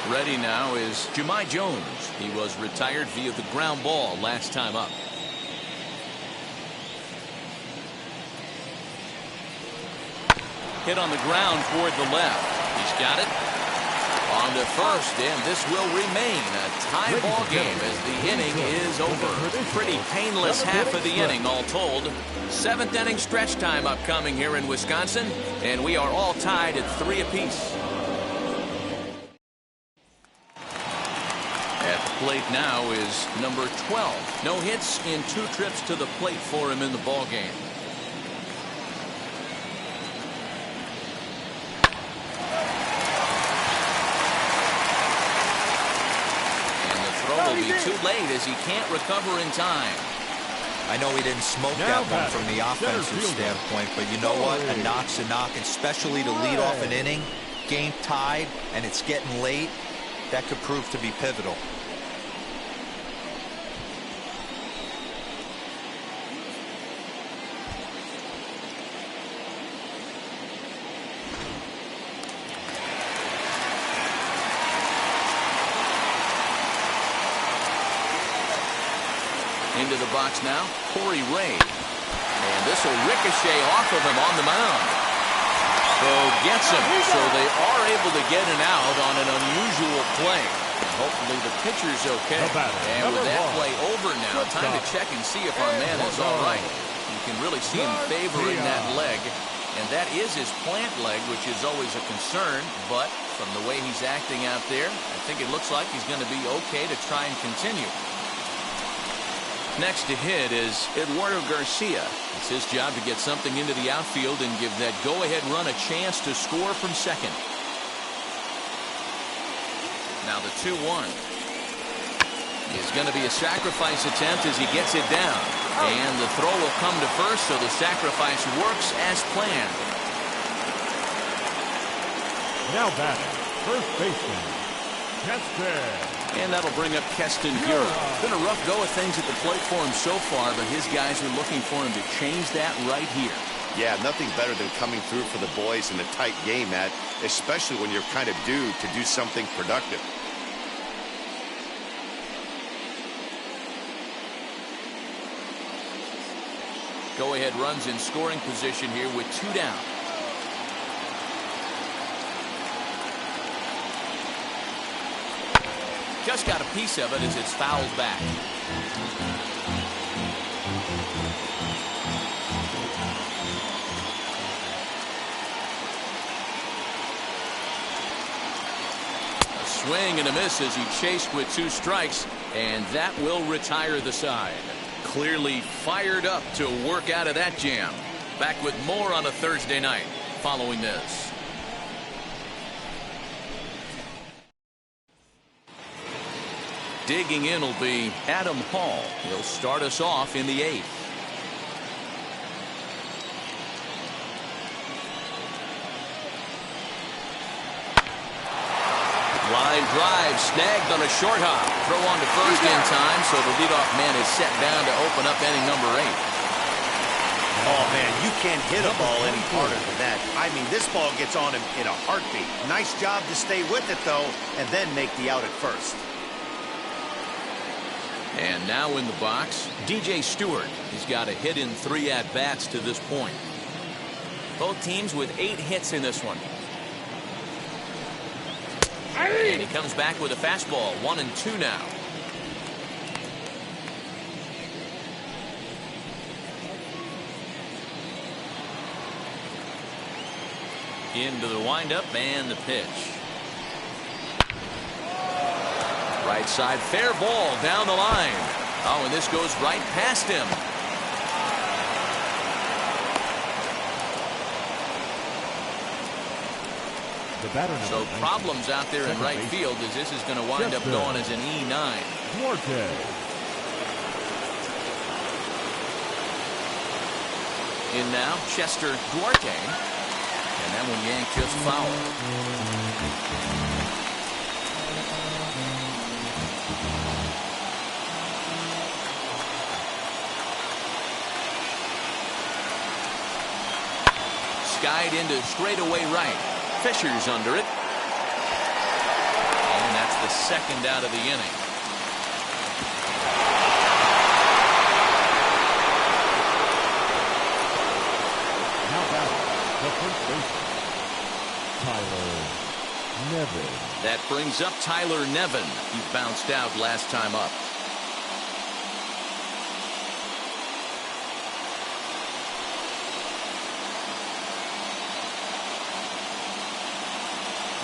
Speaker 2: Jones.
Speaker 1: Ready now is Jahmai Jones. He was retired via the ground ball last time up. Hit on the ground toward the left. He's got it. On to first, and this will remain a tie ball game as the inning is over. Pretty painless half of the inning all told. Seventh inning stretch time upcoming here in Wisconsin, and we are all tied at 3 apiece. At the plate now is number 12. No hits in 2 trips to the plate for him in the ball game. Will be too late as he can't recover in time.
Speaker 4: I know he didn't smoke that one from the offensive standpoint, but you know what? A knock's a knock, especially to lead off an inning, game tied, and it's getting late. That could prove to be pivotal.
Speaker 1: Into the box now, Corey Ray. And this will ricochet off of him on the mound. So gets him. So they are able to get an out on an unusual play. Hopefully the pitcher's okay. And with that play over now, time to check and see if our man is all right. You can really see him favoring that leg. And that is his plant leg, which is always a concern. But from the way he's acting out there, I think it looks like he's going to be okay to try and continue. Next to hit is Eduardo Garcia. It's his job to get something into the outfield and give that go-ahead run a chance to score from second. Now the 2-1 is going to be a sacrifice attempt as he gets it down. And the throw will come to first, so the sacrifice works as planned.
Speaker 2: Now batting, first baseman, Keston.
Speaker 1: And that'll bring up Keston Bureau. Been a rough go of things at the plate for him so far, but his guys are looking for him to change that right here.
Speaker 3: Yeah, nothing better than coming through for the boys in a tight game, Matt, especially when you're kind of due to do something productive.
Speaker 1: Go-ahead runs in scoring position here with 2 down. Just got a piece of it as it's fouled back. A swing and a miss as he chased with 2 strikes, and that will retire the side. Clearly fired up to work out of that jam. Back with more on a Thursday night following this. Digging in will be Adam Hall. He'll start us off in the 8th. Line drive snagged on a short hop. Throw on to first in time, so the leadoff man is set down to open up inning number 8.
Speaker 3: Oh, man, you can't hit a ball any harder than that. I mean, this ball gets on him in a heartbeat. Nice job to stay with it, though, and then make the out at first.
Speaker 1: And now in the box, DJ Stewart. He's got a hit in 3 at-bats to this point. Both teams with 8 hits in this one. And he comes back with a fastball, 1-2 now. Into the windup and the pitch. Right side, fair ball down the line. Oh, and this goes right past him. So problems out there in right field as this is going to wind up going as an E9.
Speaker 2: Duarte.
Speaker 1: In now, Chester Duarte. And that one yanked just foul. Skied into straightaway right. Fisher's under it. And that's the second out of the inning.
Speaker 2: Now batting, the first baseman, Tyler Nevin.
Speaker 1: That brings up Tyler Nevin. He bounced out last time up.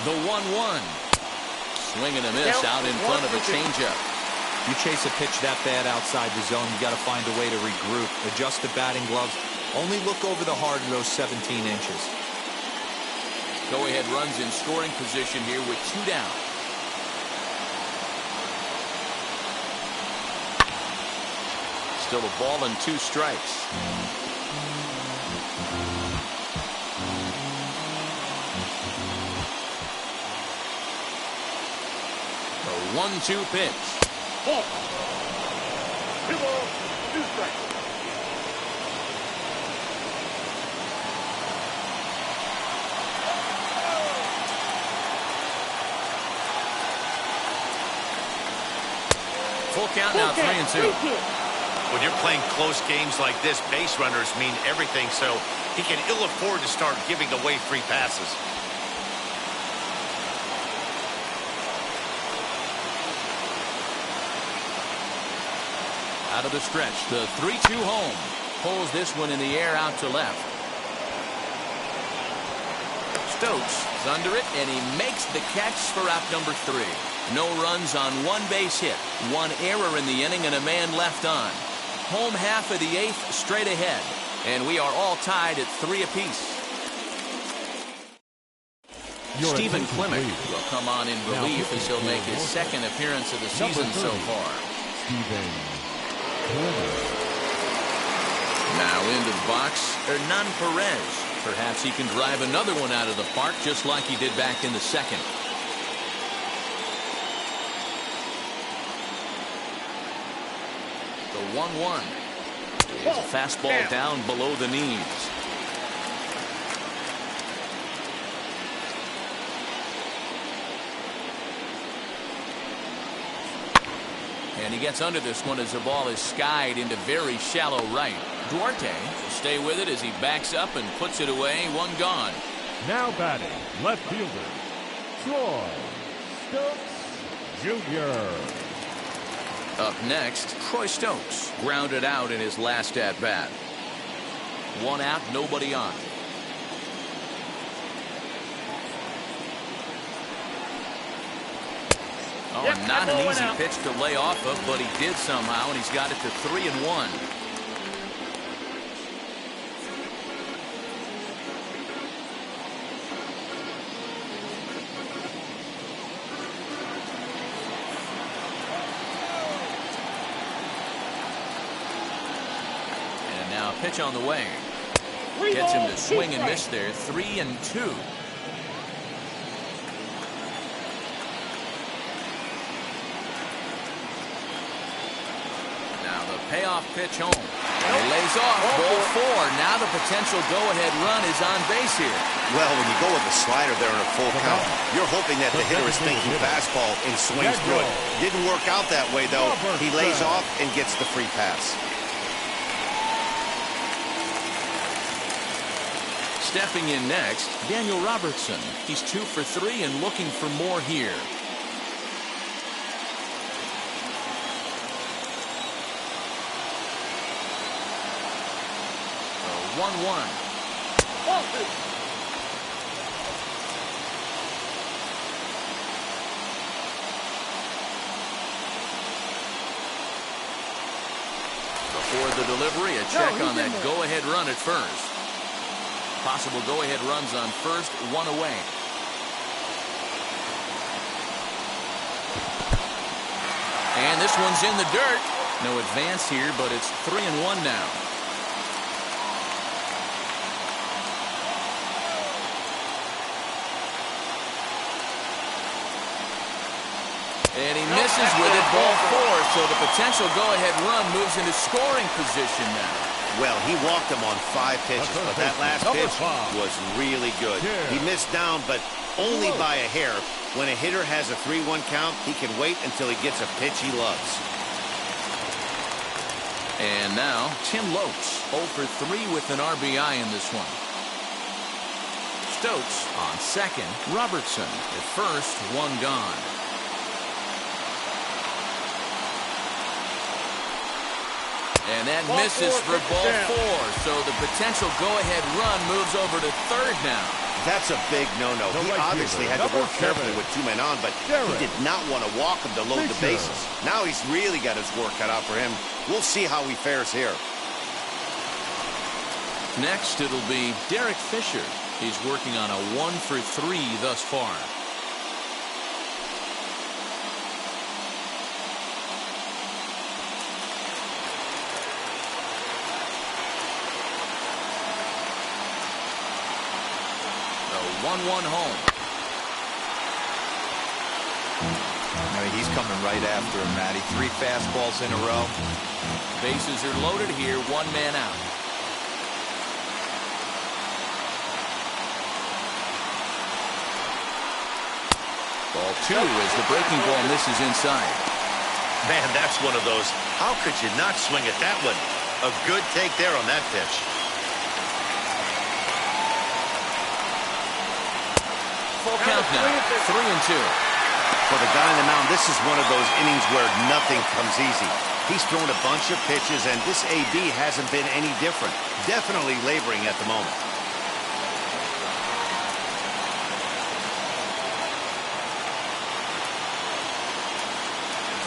Speaker 1: The 1-1. Swing and a miss out in front of a changeup.
Speaker 4: You chase a pitch that bad outside the zone, you got to find a way to regroup, adjust the batting gloves, only look over the heart of those 17 inches.
Speaker 1: Go-ahead runs in scoring position here with 2 down. Still a ball and 2 strikes. The 1-2 pitch.
Speaker 2: Ball. 2 balls, 2 strikes.
Speaker 1: Full count now, 3-2.
Speaker 3: When you're playing close games like this, base runners mean everything, so he can ill afford to start giving away free passes.
Speaker 1: Out of the stretch, the 3-2 home. Pulls this one in the air out to left. Stokes is under it, and he makes the catch for out number 3. No runs on 1 base hit, 1 error in the inning, and a man left on. Home half of the 8th straight ahead, and we are all tied at 3 apiece. Stephen Clement will come on in relief as he'll make his 2nd appearance of the season so far.
Speaker 2: Stephen Clement.
Speaker 1: Now into the box, Hernan Perez. Perhaps he can drive another one out of the park just like he did back in the 2nd. The 1-1. It's a fastball down below the knees. And he gets under this one as the ball is skied into very shallow right. Duarte will stay with it as he backs up and puts it away. 1 gone.
Speaker 2: Now batting, left fielder, Troy Stokes Jr.
Speaker 1: Up next, Troy Stokes grounded out in his last at-bat. 1 out, nobody on. Oh, not an easy pitch to lay off of, but he did somehow, and he's got it to 3-1. And now a pitch on the way. Gets him to swing and miss there. 3-2. Payoff pitch home. And he lays off. Ball 4. Now the potential go-ahead run is on base here.
Speaker 3: Well, when you go with a slider there in a full count, you're hoping that the hitter is thinking fastball and swings through it. Didn't work out that way, though. He lays off and gets the free pass.
Speaker 1: Stepping in next, Daniel Robertson. He's 2 for 3 and looking for more here. 1-1. Before the delivery, a check on that go-ahead run at first. Possible go-ahead runs on first, 1 away. And this one's in the dirt. No advance here, but it's 3-1 now. And he misses with it, ball 4. So the potential go-ahead run moves into scoring position now.
Speaker 3: Well, he walked him on 5 pitches, but that last pitch was really good. He missed down, but only by a hair. When a hitter has a 3-1 count, he can wait until he gets a pitch he loves.
Speaker 1: And now, Tim Lopes, 0 for 3 with an RBI in this one. Stokes on second. Robertson at first, 1 gone. And that misses for ball 4. So the potential go-ahead run moves over to third now.
Speaker 3: That's a big no-no. He obviously had to work carefully with 2 men on, but he did not want to walk him to load the bases. Now he's really got his work cut out for him. We'll see how he fares here.
Speaker 1: Next, it'll be Derek Fisher. He's working on a 1 for 3 thus far. The 1-1 home.
Speaker 4: I mean, he's coming right after him, Matty. 3 fastballs in a row.
Speaker 1: Bases are loaded here. 1 man out. Ball 2 as the breaking ball misses inside.
Speaker 3: Man, that's one of those. How could you not swing at that one? A good take there on that pitch.
Speaker 1: Full count now. 3-2.
Speaker 3: For the guy on the mound, this is one of those innings where nothing comes easy. He's thrown a bunch of pitches, and this AB hasn't been any different. Definitely laboring at the moment.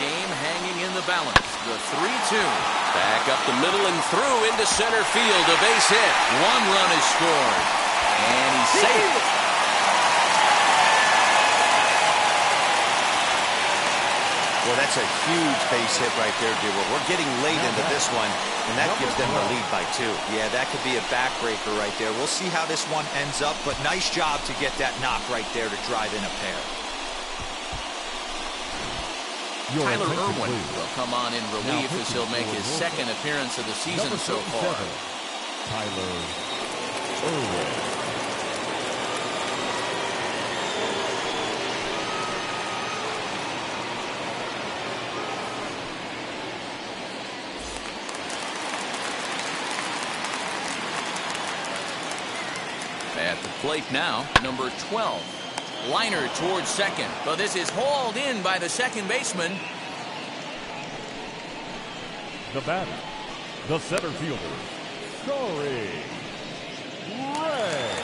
Speaker 1: Game hanging in the balance. The 3-2. Back up the middle and through into center field. A base hit. 1 run is scored. And he's safe.
Speaker 3: Well, that's a huge base hit right there, Dewar. We're getting late into this one, and that gives them the lead by 2.
Speaker 4: Yeah, that could be a backbreaker right there. We'll see how this one ends up, but nice job to get that knock right there to drive in a pair.
Speaker 1: Tyler Irwin will come on in relief as he'll make his 2nd appearance of the season so far.
Speaker 2: Tyler Irwin.
Speaker 1: At the plate now, number 12, Liner towards second, but this is hauled in by the second baseman.
Speaker 2: The batter, the center fielder, Corey Ray.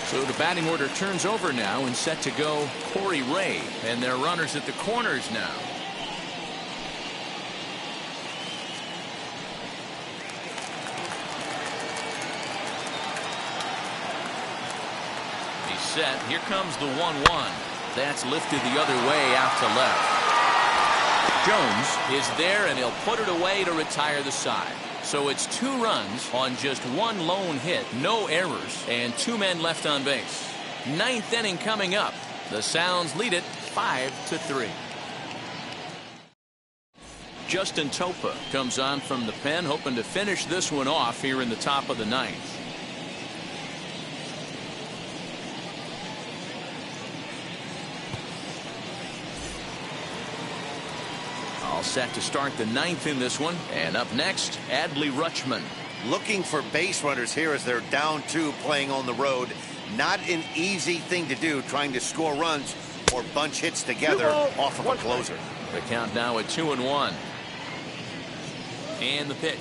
Speaker 1: So the batting order turns over now and set to go Corey Ray. And their runners at the corners now. He's set. Here comes the 1-1. That's lifted the other way out to left. Jones is there, and he'll put it away to retire the side. So it's 2 runs on just 1 lone hit, no errors, and 2 men left on base. 9th inning coming up. The Sounds lead it 5-3. Justin Topa comes on from the pen, hoping to finish this one off here in the top of the 9th. All set to start the 9th in this one. And up next, Adley Rutschman.
Speaker 3: Looking for base runners here as they're down 2 playing on the road. Not an easy thing to do, trying to score runs or bunch hits together off of a closer.
Speaker 1: The count now at 2-1. And the pitch.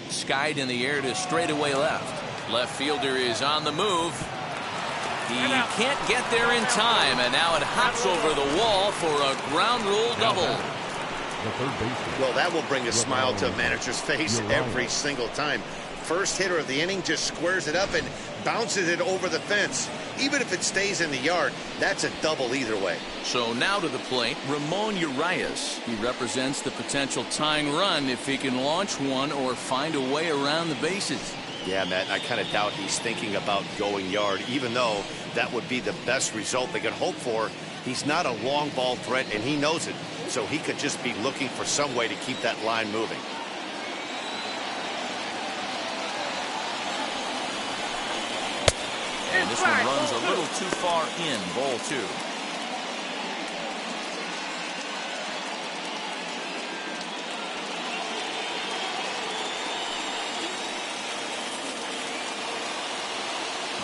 Speaker 1: Skied in the air to straightaway left. Left fielder is on the move. He can't get there in time, and now it hops over the wall for a ground rule double.
Speaker 3: Well, that will bring a smile to a manager's face every single time. First hitter of the inning just squares it up and bounces it over the fence. Even if it stays in the yard, that's a double either way.
Speaker 1: So now to the plate, Ramon Urias. He represents the potential tying run if he can launch one or find a way around the bases.
Speaker 3: Yeah, Matt, I kind of doubt he's thinking about going yard, even though that would be the best result they could hope for. He's not a long ball threat, and he knows it, so he could just be looking for some way to keep that line moving.
Speaker 1: And this one runs a little too far in, ball 2.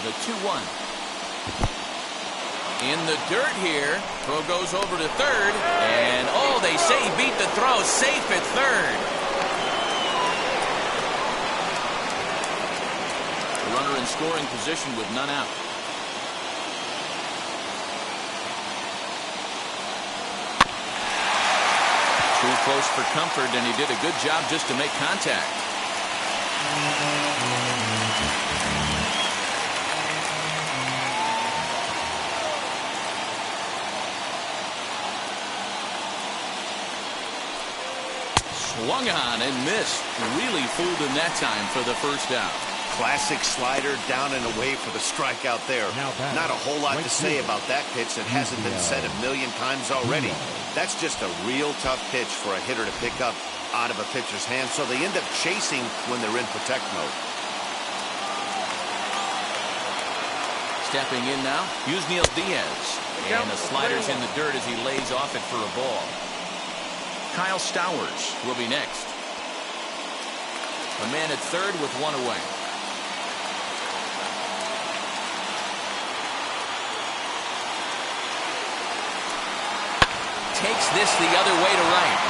Speaker 1: The 2-1. In the dirt here. Throw goes over to third. And, oh, they say he beat the throw. Safe at third. The runner in scoring position with none out. Too close for comfort, and he did a good job just to make contact. Swung on and missed. Really fooled him that time for the first out.
Speaker 3: Classic slider down and away for the strikeout there. Not a whole lot to say about that pitch that hasn't been said a million times already. That's just a real tough pitch for a hitter to pick up out of a pitcher's hand, so they end up chasing when they're in protect mode.
Speaker 1: Stepping in now, Yusniel Diaz. And the slider's in the dirt as he lays off it for a ball. Kyle Stowers will be next. A man at third with 1 away. Takes this the other way to right.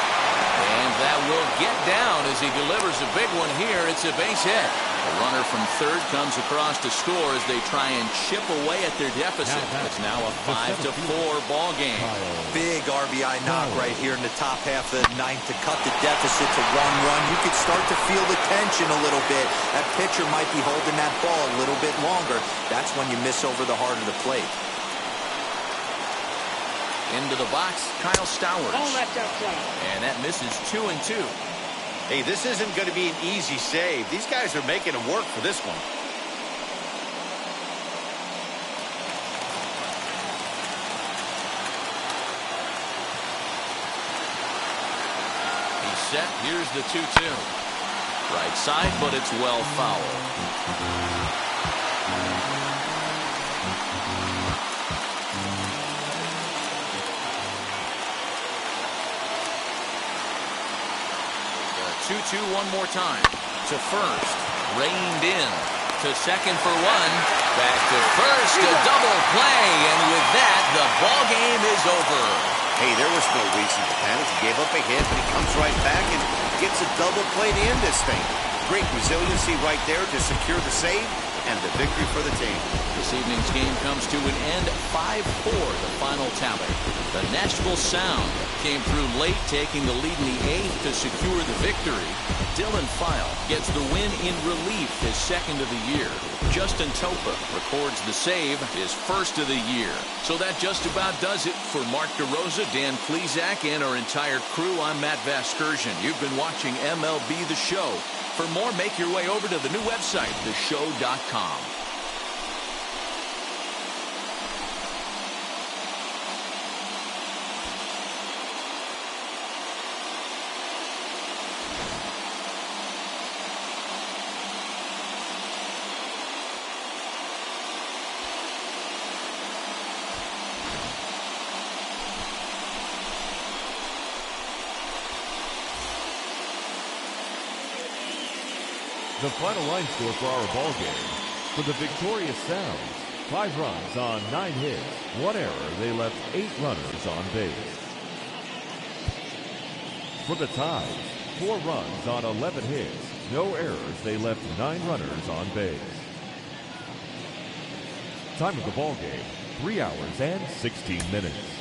Speaker 1: And that will get down as he delivers a big one here. It's a base hit. The runner from third comes across to score as they try and chip away at their deficit. It's now a 5-4 ball game.
Speaker 4: Big RBI knock right here in the top half of the 9th to cut the deficit to 1 run. You could start to feel the tension a little bit. That pitcher might be holding that ball a little bit longer. That's when you miss over the heart of the plate.
Speaker 1: Into the box, Kyle Stowers. And that misses 2-2.
Speaker 3: Hey, this isn't going to be an easy save. These guys are making him work for this one.
Speaker 1: He's set. Here's the 2-2. Right side, but it's well foul. The 2-2 one more time. To first. Reined in. to second for one. Back to first, a double play, and with that, the ball game is over.
Speaker 3: Hey, there was no reason to panic. He gave up a hit, but he comes right back and gets a double play to end this thing. Great resiliency right there to secure the save and the victory for the team.
Speaker 1: This evening's game comes to an end 5-4, the final tally. The Nashville Sound came through late, taking the lead in the eighth to secure the victory. Dylan File gets the win in relief, his second of the year. Justin Topa records the save, his first of the year. So that just about does it for Mark DeRosa, Dan Klezak, and our entire crew. I'm Matt Vasgersian. You've been watching MLB The Show. For more, make your way over to the new website, theshow.com.
Speaker 2: The final line score for our ball game. For the victorious Sounds, 5 runs on 9 hits, 1 error. They left 8 runners on base. For the Tides, 4 runs on 11 hits, no errors. They left 9 runners on base. Time of the ball game, 3 hours and 16 minutes.